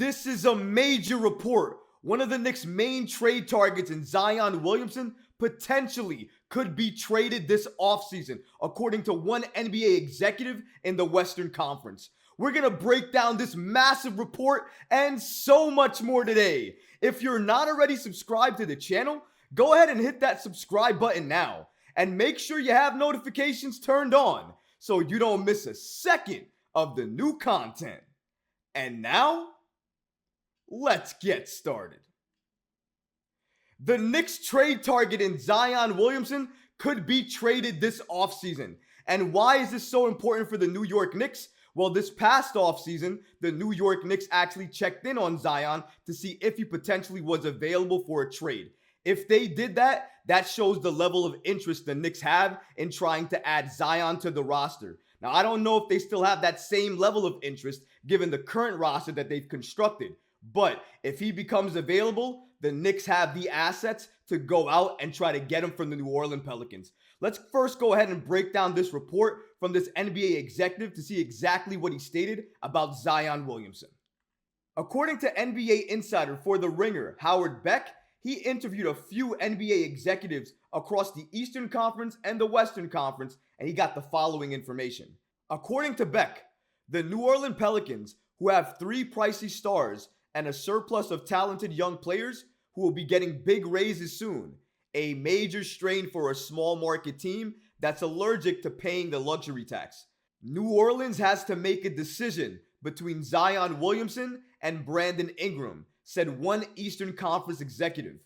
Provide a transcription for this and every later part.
This is a major report. One of the Knicks' main trade targets in Zion Williamson potentially could be traded this offseason, according to one NBA executive in the Western Conference. We're going to break down this massive report and so much more today. If you're not already subscribed to the channel, go ahead and hit that subscribe button now. And make sure you have notifications turned on so you don't miss a second of the new content. And now, let's get started. The Knicks trade target in Zion Williamson could be traded this offseason. And why is this so important for the New York Knicks? Well, this past offseason, the New York Knicks actually checked in on Zion to see if he potentially was available for a trade. If they did that, that shows the level of interest the Knicks have in trying to add Zion to the roster. Now, I don't know if they still have that same level of interest given the current roster that they've constructed. But if he becomes available, the Knicks have the assets to go out and try to get him from the New Orleans Pelicans. Let's first go ahead and break down this report from this NBA executive to see exactly what he stated about Zion Williamson. According to NBA insider for The Ringer, Howard Beck, he interviewed a few NBA executives across the Eastern Conference and the Western Conference, and he got the following information. According to Beck, the New Orleans Pelicans, who have 3 pricey stars and a surplus of talented young players who will be getting big raises soon, a major strain for a small market team that's allergic to paying the luxury tax. New Orleans has to make a decision between Zion Williamson and Brandon Ingram, said one Eastern Conference executive.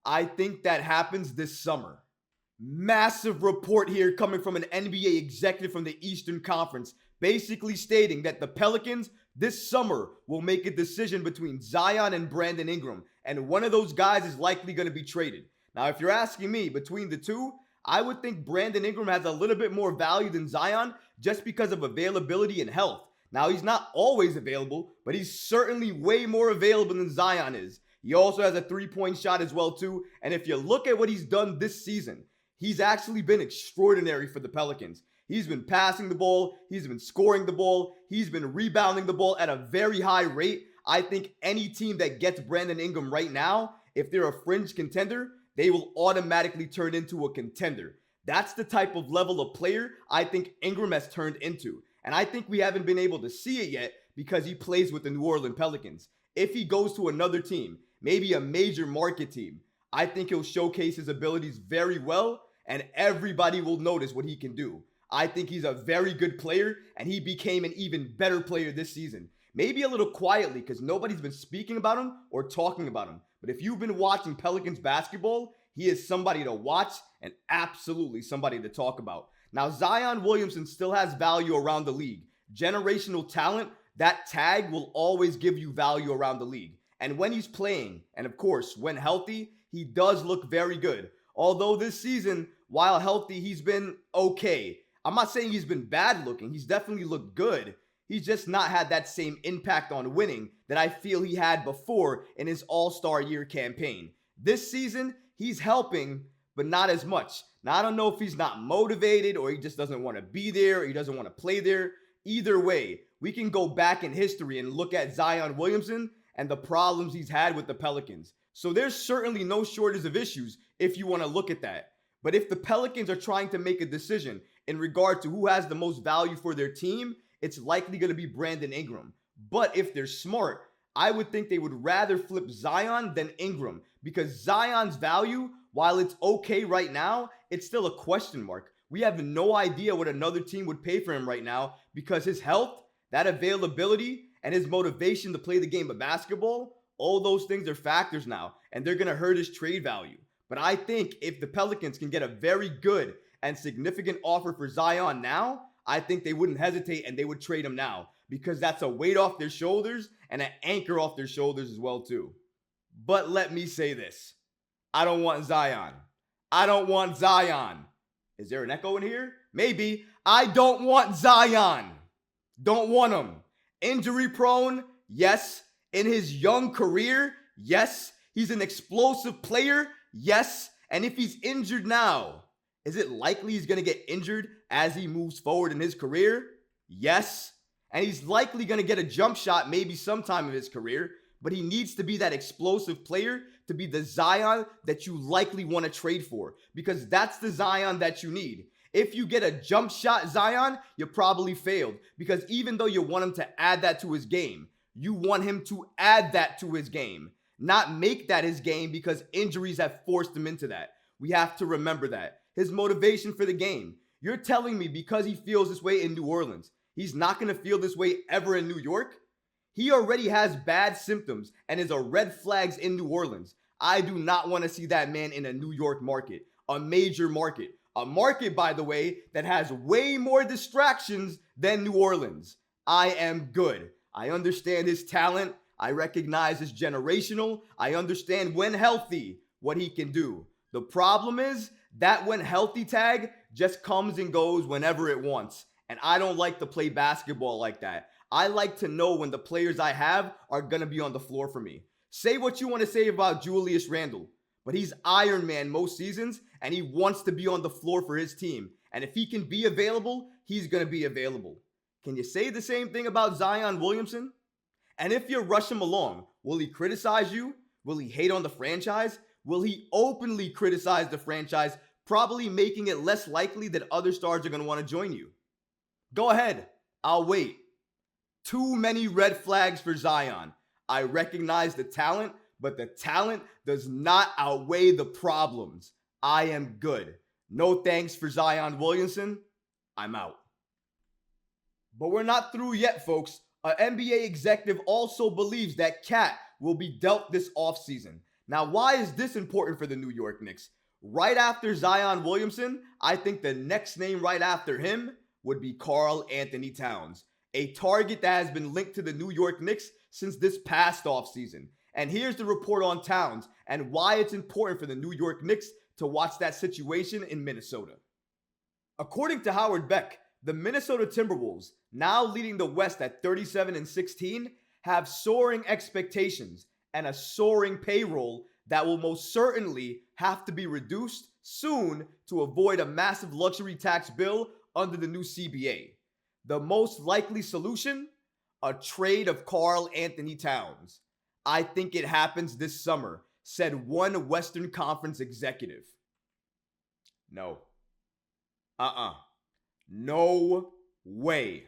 I think that happens this summer. Massive report here coming from an NBA executive from the Eastern Conference, basically stating that the Pelicans this summer will make a decision between Zion and Brandon Ingram, and one of those guys is likely going to be traded. Now, if you're asking me, between the two, I would think Brandon Ingram has a little bit more value than Zion just because of availability and health. Now, he's not always available, but he's certainly way more available than Zion is. He also has a 3-point shot as well, too. And if you look at what he's done this season, he's actually been extraordinary for the Pelicans. He's been passing the ball. He's been scoring the ball. He's been rebounding the ball at a very high rate. I think any team that gets Brandon Ingram right now, if they're a fringe contender, they will automatically turn into a contender. That's the type of level of player I think Ingram has turned into. And I think we haven't been able to see it yet because he plays with the New Orleans Pelicans. If he goes to another team, maybe a major market team, I think he'll showcase his abilities very well and everybody will notice what he can do. I think he's a very good player and he became an even better player this season. Maybe a little quietly because nobody's been speaking about him or talking about him. But if you've been watching Pelicans basketball, he is somebody to watch and absolutely somebody to talk about. Now, Zion Williamson still has value around the league. Generational talent, that tag will always give you value around the league. And when he's playing, and of course, when healthy, he does look very good. Although this season, while healthy, he's been okay. I'm not saying he's been bad looking. He's definitely looked good. He's just not had that same impact on winning that I feel he had before in his All-Star year campaign. This season, he's helping, but not as much. Now, I don't know if he's not motivated or he just doesn't want to be there or he doesn't want to play there. Either way, we can go back in history and look at Zion Williamson and the problems he's had with the Pelicans. So there's certainly no shortage of issues if you want to look at that. But if the Pelicans are trying to make a decision in regard to who has the most value for their team, it's likely going to be Brandon Ingram. But if they're smart, I would think they would rather flip Zion than Ingram because Zion's value, while it's okay right now, it's still a question mark. We have no idea what another team would pay for him right now because his health, that availability, and his motivation to play the game of basketball, all those things are factors now, and they're going to hurt his trade value. But I think if the Pelicans can get a very good and significant offer for Zion now, I think they wouldn't hesitate and they would trade him now because that's a weight off their shoulders and an anchor off their shoulders as well too. But let me say this. I don't want Zion. I don't want Zion. Is there an echo in here? Maybe. I don't want Zion. Don't want him. Injury prone? Yes. In his young career? Yes. He's an explosive player? Yes. And if he's injured now, is it likely he's going to get injured as he moves forward in his career? Yes. And he's likely going to get a jump shot maybe sometime in his career, but he needs to be that explosive player to be the Zion that you likely want to trade for, because that's the Zion that you need. If you get a jump shot Zion, you probably failed, because even though you want him to add that to his game, you want him to add that to his game, not make that his game because injuries have forced him into that. We have to remember that. His motivation for the game. You're telling me because he feels this way in New Orleans, he's not going to feel this way ever in New York? He already has bad symptoms and is a red flags in New Orleans. I do not want to see that man in a New York market, a major market. A market, by the way, that has way more distractions than New Orleans. I am good. I understand his talent. I recognize his generational. I understand when healthy what he can do. The problem is that when healthy tag just comes and goes whenever it wants. And I don't like to play basketball like that. I like to know when the players I have are going to be on the floor for me. Say what you want to say about Julius Randle, but he's Iron Man most seasons, and he wants to be on the floor for his team. And if he can be available, he's going to be available. Can you say the same thing about Zion Williamson? And if you rush him along, will he criticize you? Will he hate on the franchise? Will he openly criticize the franchise, probably making it less likely that other stars are going to want to join you? Go ahead. I'll wait. Too many red flags for Zion. I recognize the talent, but the talent does not outweigh the problems. I am good. No thanks for Zion Williamson. I'm out. But we're not through yet, folks. An NBA executive also believes that Cat will be dealt this offseason. Now, why is this important for the New York Knicks? Right after Zion Williamson, I think the next name right after him would be Karl Anthony Towns, a target that has been linked to the New York Knicks since this past offseason. And here's the report on Towns and why it's important for the New York Knicks to watch that situation in Minnesota. According to Howard Beck, the Minnesota Timberwolves, now leading the West at 37-16, have soaring expectations and a soaring payroll that will most certainly have to be reduced soon to avoid a massive luxury tax bill under the new CBA. The most likely solution? A trade of Karl Anthony Towns. I think it happens this summer, said one Western Conference executive. No. No way.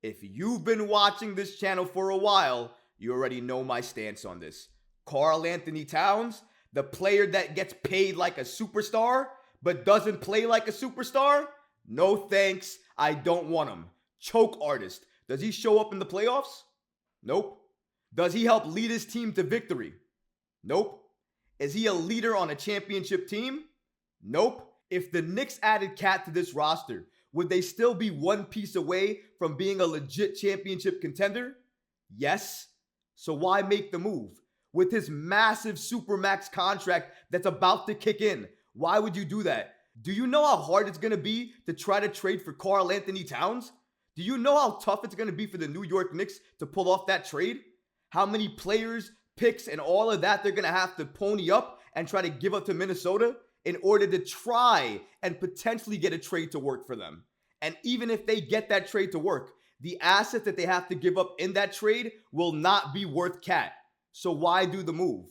If you've been watching this channel for a while, you already know my stance on this. Karl Anthony Towns, the player that gets paid like a superstar, but doesn't play like a superstar? No thanks, I don't want him. Choke artist. Does he show up in the playoffs? Nope. Does he help lead his team to victory? Nope. Is he a leader on a championship team? Nope. If the Knicks added Cat to this roster, would they still be one piece away from being a legit championship contender? Yes. So why make the move? With his massive supermax contract that's about to kick in, why would you do that? Do you know how hard it's going to be to try to trade for Karl Anthony Towns? Do you know how tough it's going to be for the New York Knicks to pull off that trade? How many players, picks, and all of that they're going to have to pony up and try to give up to Minnesota in order to try and potentially get a trade to work for them. And even if they get that trade to work, the asset that they have to give up in that trade will not be worth Cat. So why do the move?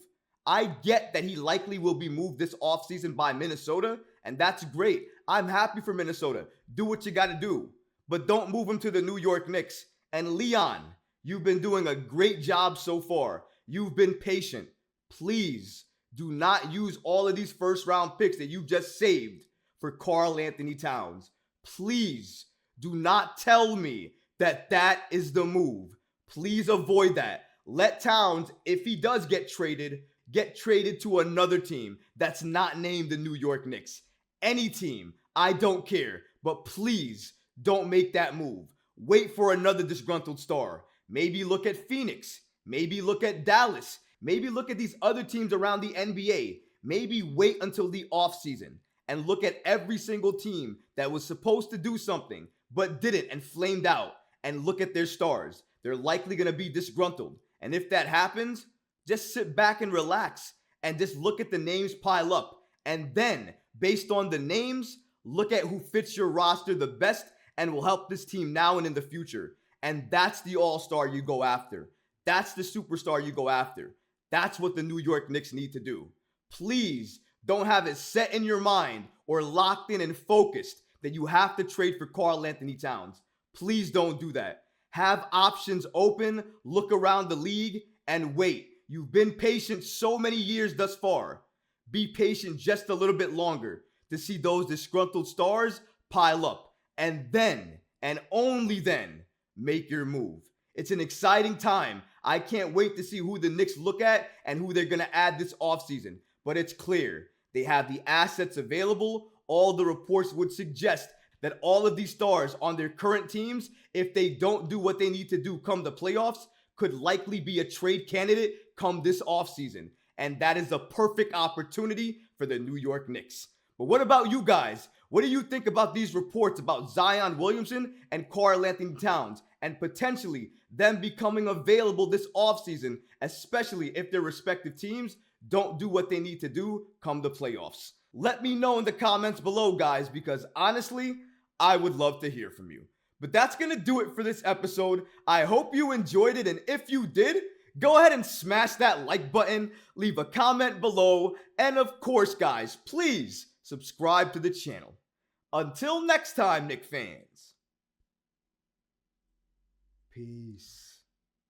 I get that he likely will be moved this offseason by Minnesota, and that's great. I'm happy for Minnesota. Do what you got to do. But don't move him to the New York Knicks. And Leon, you've been doing a great job so far. You've been patient. Please do not use all of these first-round picks that you just saved for Karl Anthony Towns. Please do not tell me that that is the move. Please avoid that. Let Towns, if he does get traded to another team that's not named the New York Knicks. Any team, I don't care. But please don't make that move. Wait for another disgruntled star. Maybe look at Phoenix. Maybe look at Dallas. Maybe look at these other teams around the NBA. Maybe wait until the offseason and look at every single team that was supposed to do something but didn't and flamed out, and look at their stars. They're likely going to be disgruntled. And if that happens, just sit back and relax and just look at the names pile up. And then, based on the names, look at who fits your roster the best and will help this team now and in the future. And that's the all-star you go after. That's the superstar you go after. That's what the New York Knicks need to do. Please don't have it set in your mind or locked in and focused that you have to trade for Karl-Anthony Towns. Please don't do that. Have options open, look around the league, and wait. You've been patient so many years thus far. Be patient just a little bit longer to see those disgruntled stars pile up. And then, and only then, make your move. It's an exciting time. I can't wait to see who the Knicks look at and who they're going to add this offseason. But it's clear they have the assets available. All the reports would suggest that all of these stars on their current teams, if they don't do what they need to do come the playoffs, could likely be a trade candidate come this offseason. And that is a perfect opportunity for the New York Knicks. But what about you guys? What do you think about these reports about Zion Williamson and Karl-Anthony Towns and potentially them becoming available this offseason, especially if their respective teams don't do what they need to do come the playoffs? Let me know in the comments below, guys, because honestly, I would love to hear from you. But that's going to do it for this episode. I hope you enjoyed it, and if you did, go ahead and smash that like button, leave a comment below, and of course, guys, please subscribe to the channel. Until next time, Knick fans. Peace.